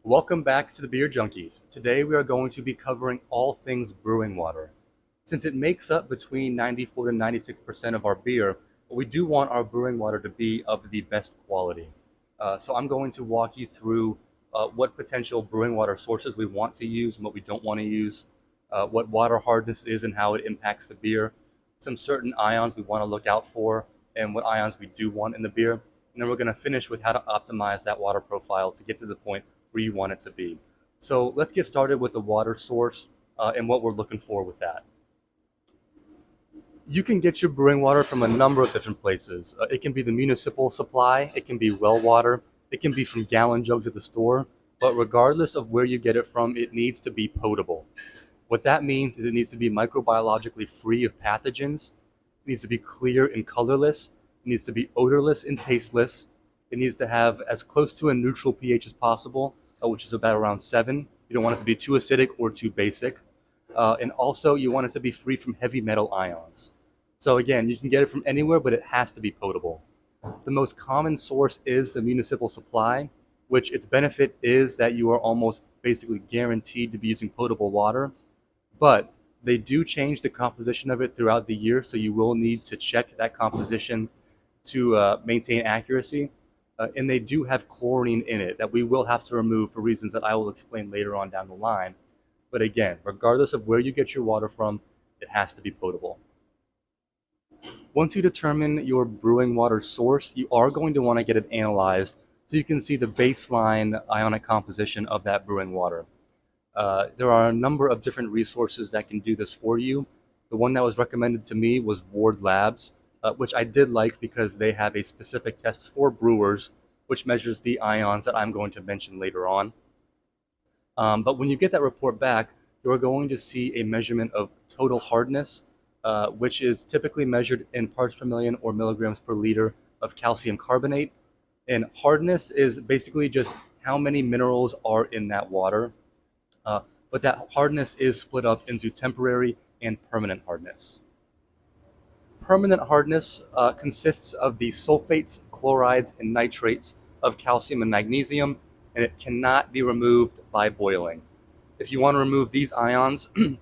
Welcome back to the Beer Junkies. Today we are going to be covering all things brewing water. Since it makes up between 94 to 96% of our beer, we do want our brewing water to be of the best quality. So I'm going to walk you through what potential brewing water sources we want to use and what we don't want to use, what water hardness is and how it impacts the beer, some certain ions we want to look out for, and what ions we do want in the beer. And then we're going to finish with how to optimize that water profile to get to the point where you want it to be. So let's get started with the water source and what we're looking for with that. You can get your brewing water from a number of different places. It can be the municipal supply, it can be well water, it can be from gallon jugs at the store, but regardless of where you get it from, it needs to be potable. What that means is it needs to be microbiologically free of pathogens, it needs to be clear and colorless, it needs to be odorless and tasteless, it needs to have as close to a neutral pH as possible, which is about around 7. You don't want it to be too acidic or too basic. And also, you want it to be free from heavy metal ions. So again, you can get it from anywhere, but it has to be potable. The most common source is the municipal supply, which its benefit is that you are almost basically guaranteed to be using potable water. But they do change the composition of it throughout the year, so you will need to check that composition to maintain accuracy. And they do have chlorine in it that we will have to remove for reasons that I will explain later on down the line. But again, regardless of where you get your water from, it has to be potable. Once you determine your brewing water source, you are going to want to get it analyzed so you can see the baseline ionic composition of that brewing water. There are a number of different resources that can do this for you. The one that was recommended to me was Ward Labs, which I did like because they have a specific test for brewers, which measures the ions that I'm going to mention later on. But when you get that report back, you're going to see a measurement of total hardness, which is typically measured in parts per million or milligrams per liter of calcium carbonate. And hardness is basically just how many minerals are in that water. But that hardness is split up into temporary and permanent hardness. Permanent hardness consists of the sulfates, chlorides, and nitrates of calcium and magnesium, and it cannot be removed by boiling. If you want to remove these ions, you're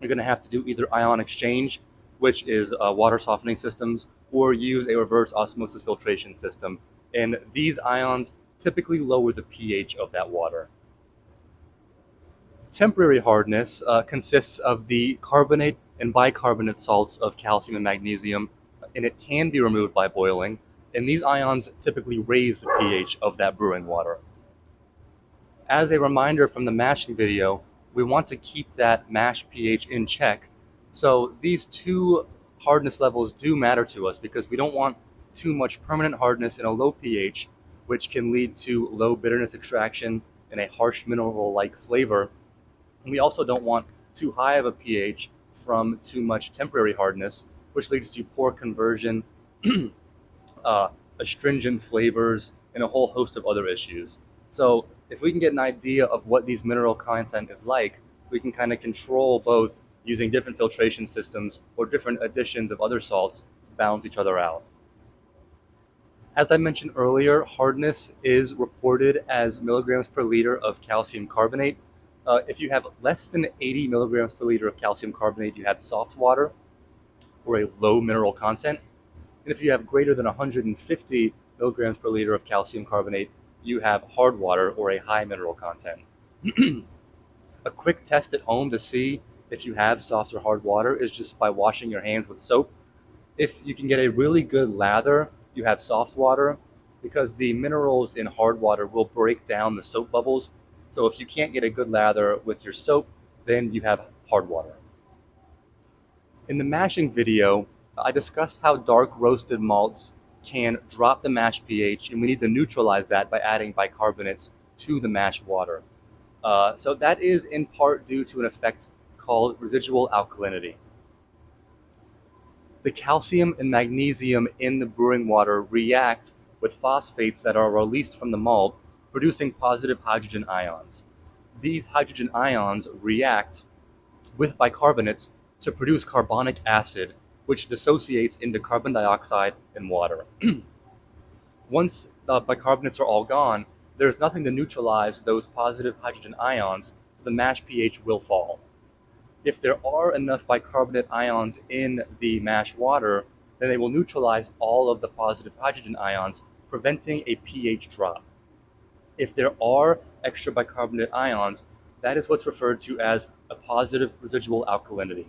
going to have to do either ion exchange, which is water softening systems, or use a reverse osmosis filtration system. And these ions typically lower the pH of that water. Temporary hardness consists of the carbonate and bicarbonate salts of calcium and magnesium, and it can be removed by boiling. And these ions typically raise the pH of that brewing water. As a reminder from the mashing video, we want to keep that mash pH in check. So these two hardness levels do matter to us because we don't want too much permanent hardness in a low pH, which can lead to low bitterness extraction and a harsh mineral-like flavor. And we also don't want too high of a pH from too much temporary hardness, which leads to poor conversion, astringent flavors, and a whole host of other issues. So if we can get an idea of what these mineral content is like, we can kind of control both using different filtration systems or different additions of other salts to balance each other out. As I mentioned earlier, hardness is reported as milligrams per liter of calcium carbonate. If you have less than 80 milligrams per liter of calcium carbonate, you have soft water or a low mineral content. And if you have greater than 150 milligrams per liter of calcium carbonate, you have hard water or a high mineral content. A quick test at home to see if you have soft or hard water is just by washing your hands with soap. If you can get a really good lather, you have soft water because the minerals in hard water will break down the soap bubbles. So if you can't get a good lather with your soap, then you have hard water. In the mashing video, I discussed how dark roasted malts can drop the mash pH, and we need to neutralize that by adding bicarbonates to the mash water. So that is in part due to an effect called residual alkalinity. The calcium and magnesium in the brewing water react with phosphates that are released from the malt, producing positive hydrogen ions. These hydrogen ions react with bicarbonates to produce carbonic acid, which dissociates into carbon dioxide and water. Once the bicarbonates are all gone, there's nothing to neutralize those positive hydrogen ions, so the mash pH will fall. If there are enough bicarbonate ions in the mash water, then they will neutralize all of the positive hydrogen ions, preventing a pH drop. If there are extra bicarbonate ions, that is what's referred to as a positive residual alkalinity.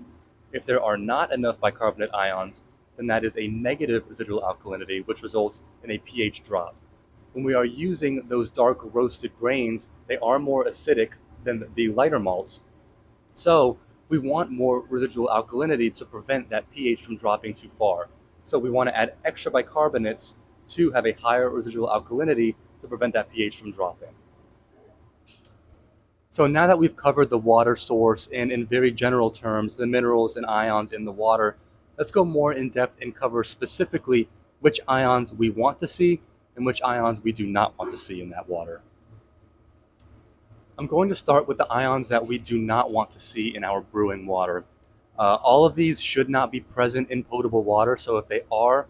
If there are not enough bicarbonate ions, then that is a negative residual alkalinity, which results in a pH drop. When we are using those dark roasted grains, they are more acidic than the lighter malts. So we want more residual alkalinity to prevent that pH from dropping too far. So we want to add extra bicarbonates to have a higher residual alkalinity to prevent that pH from dropping. So now that we've covered the water source and in very general terms, the minerals and ions in the water, let's go more in depth and cover specifically which ions we want to see and which ions we do not want to see in that water. I'm going to start with the ions that we do not want to see in our brewing water. All of these should not be present in potable water, so if they are,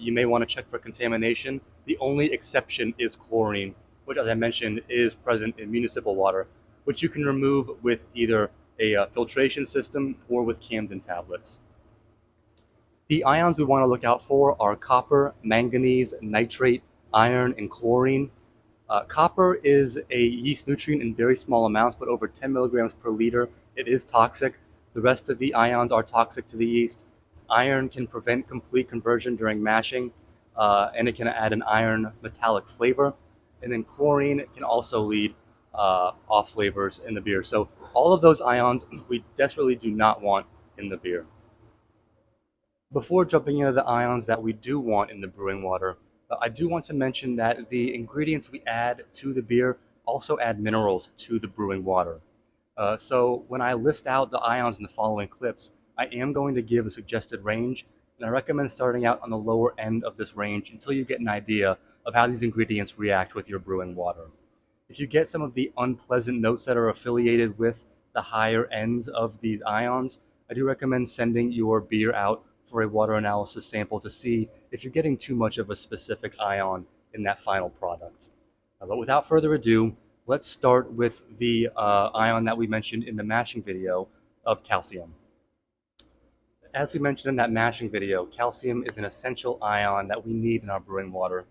you may want to check for contamination. The only exception is chlorine, which, as I mentioned, is present in municipal water, which you can remove with either a filtration system or with Camden tablets. The ions we want to look out for are copper, manganese, nitrate, iron, and chlorine. Copper is a yeast nutrient in very small amounts, but over 10 milligrams per liter, it is toxic. The rest of the ions are toxic to the yeast. Iron can prevent complete conversion during mashing, and it can add an iron metallic flavor. And then chlorine can also lead off flavors in the beer. So all of those ions we desperately do not want in the beer. Before jumping into the ions that we do want in the brewing water, I do want to mention that the ingredients we add to the beer also add minerals to the brewing water. So when I list out the ions in the following clips, I am going to give a suggested range, and I recommend starting out on the lower end of this range until you get an idea of how these ingredients react with your brewing water. If you get some of the unpleasant notes that are affiliated with the higher ends of these ions, I do recommend sending your beer out for a water analysis sample to see if you're getting too much of a specific ion in that final product. But without further ado, let's start with the ion that we mentioned in the mashing video of calcium. As we mentioned in that mashing video, calcium is an essential ion that we need in our brewing water.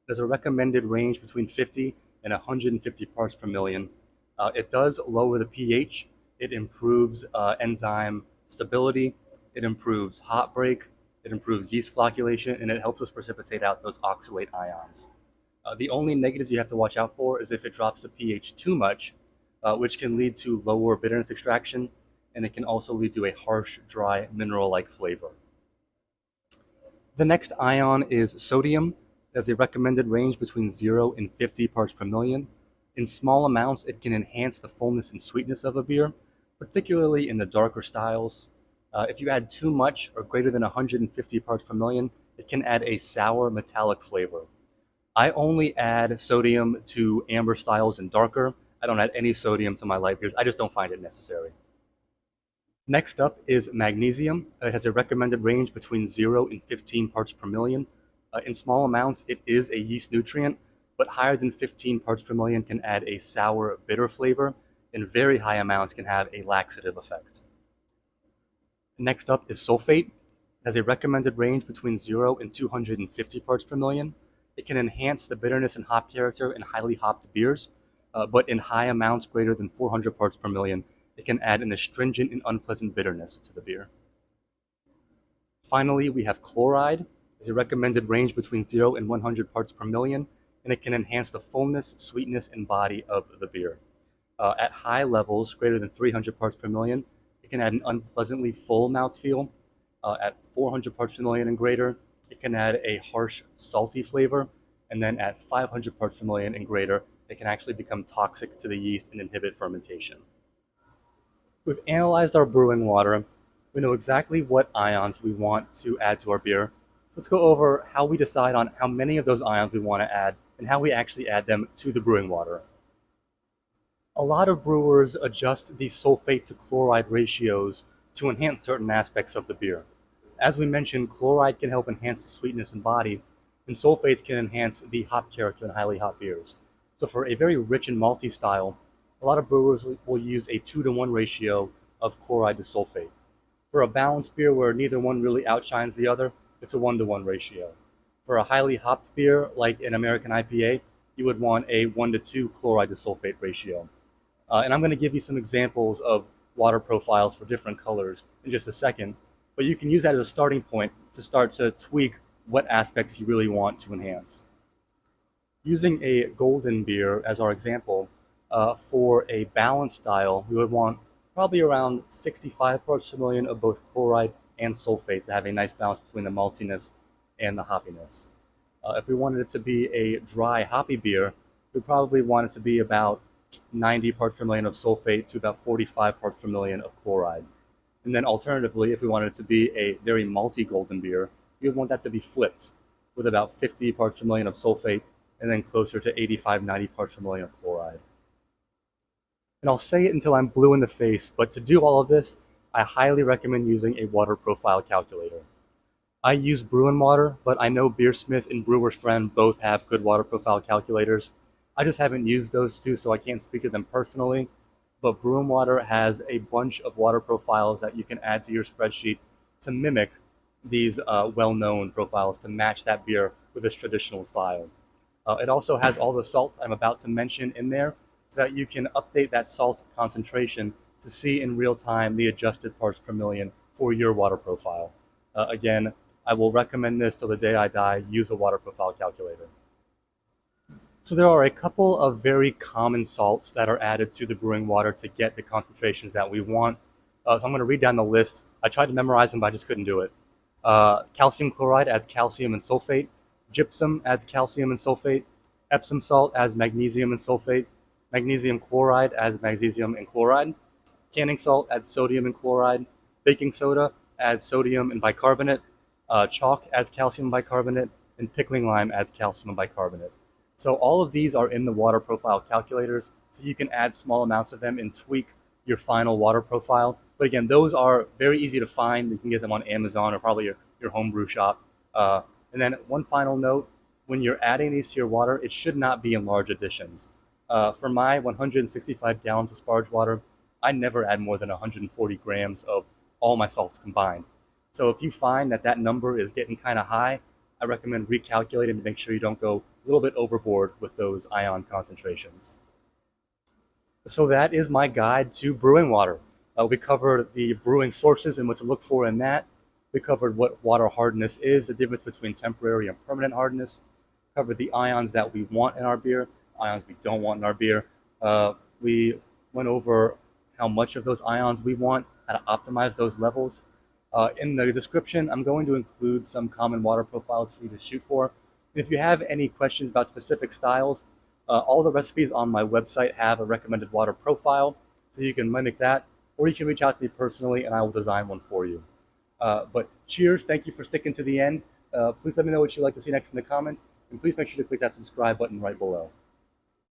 There's a recommended range between 50 and 150 parts per million. It does lower the pH, it improves enzyme stability, it improves hop break, it improves yeast flocculation, and it helps us precipitate out those oxalate ions. The only negatives you have to watch out for is if it drops the pH too much, which can lead to lower bitterness extraction, and it can also lead to a harsh, dry, mineral-like flavor. The next ion is sodium. It has a recommended range between 0 and 50 parts per million. In small amounts, it can enhance the fullness and sweetness of a beer, particularly in the darker styles. If you add too much or greater than 150 parts per million, it can add a sour metallic flavor. I only add sodium to amber styles and darker. I don't add any sodium to my light beers. I just don't find it necessary. Next up is magnesium. It has a recommended range between 0 and 15 parts per million. In small amounts, it is a yeast nutrient, but higher than 15 parts per million can add a sour, bitter flavor, and very high amounts can have a laxative effect. Next up is sulfate. It has a recommended range between 0 and 250 parts per million. It can enhance the bitterness and hop character in highly hopped beers, but in high amounts greater than 400 parts per million, it can add an astringent and unpleasant bitterness to the beer. Finally, we have chloride. It has a recommended range between 0 and 100 parts per million, and it can enhance the fullness, sweetness, and body of the beer. At high levels, greater than 300 parts per million, it can add an unpleasantly full mouthfeel. At 400 parts per million and greater, it can add a harsh, salty flavor. And then at 500 parts per million and greater, it can actually become toxic to the yeast and inhibit fermentation. We've analyzed our brewing water. We know exactly what ions we want to add to our beer. Let's go over how we decide on how many of those ions we want to add and how we actually add them to the brewing water. A lot of brewers adjust the sulfate to chloride ratios to enhance certain aspects of the beer. As we mentioned, chloride can help enhance the sweetness and body, and sulfates can enhance the hop character in highly hop beers. So for a very rich and malty style, a lot of brewers will use a 2-to-1 ratio of chloride to sulfate. For a balanced beer where neither one really outshines the other, it's a 1-to-1 ratio. For a highly hopped beer like an American IPA, you would want a 1-to-2 chloride to sulfate ratio. And I'm going to give you some examples of water profiles for different colors in just a second, but you can use that as a starting point to start to tweak what aspects you really want to enhance. Using a golden beer as our example, for a balanced style, we would want probably around 65 parts per million of both chloride and sulfate to have a nice balance between the maltiness and the hoppiness. If we wanted it to be a dry, hoppy beer, we'd probably want it to be about 90 parts per million of sulfate to about 45 parts per million of chloride. And then alternatively, if we wanted it to be a very malty golden beer, we would want that to be flipped with about 50 parts per million of sulfate and then closer to 85, 90 parts per million of chloride. And I'll say it until I'm blue in the face, but to do all of this, I highly recommend using a water profile calculator. I use Brewing water, but I know Beersmith and Brewer's Friend both have good water profile calculators. I just haven't used those two, so I can't speak to them personally. But Brewing water has a bunch of water profiles that you can add to your spreadsheet to mimic these well-known profiles to match that beer with its traditional style. It also has all the salt I'm about to mention in there, so that you can update that salt concentration to see in real time the adjusted parts per million for your water profile. Again, I will recommend this till the day I die. Use a water profile calculator. So there are a couple of very common salts that are added to the brewing water to get the concentrations that we want. So I'm going to read down the list. I tried to memorize them, but I just couldn't do it. Calcium chloride adds calcium and sulfate. Gypsum adds calcium and sulfate. Epsom salt adds magnesium and sulfate. Magnesium chloride adds magnesium and chloride. Canning salt adds sodium and chloride. Baking soda adds sodium and bicarbonate. Chalk adds calcium bicarbonate. And pickling lime adds calcium bicarbonate. So all of these are in the water profile calculators, so you can add small amounts of them and tweak your final water profile. But again, those are very easy to find. You can get them on Amazon or probably your homebrew shop. And then one final note, when you're adding these to your water, it should not be in large additions. For my 165 gallons of sparge water, I never add more than 140 grams of all my salts combined. So if you find that that number is getting kind of high, I recommend recalculating to make sure you don't go a little bit overboard with those ion concentrations. So that is my guide to brewing water. We covered the brewing sources and what to look for in that. We covered what water hardness is, the difference between temporary and permanent hardness. Covered the ions that we want in our beer, ions we don't want in our beer. We went over how much of those ions we want, how to optimize those levels. In the description, I'm going to include some common water profiles for you to shoot for. And if you have any questions about specific styles, all the recipes on my website have a recommended water profile, so you can mimic that, or you can reach out to me personally and I will design one for you. But cheers, thank you for sticking to the end. Please let me know what you'd like to see next in the comments, and please make sure to click that subscribe button right below.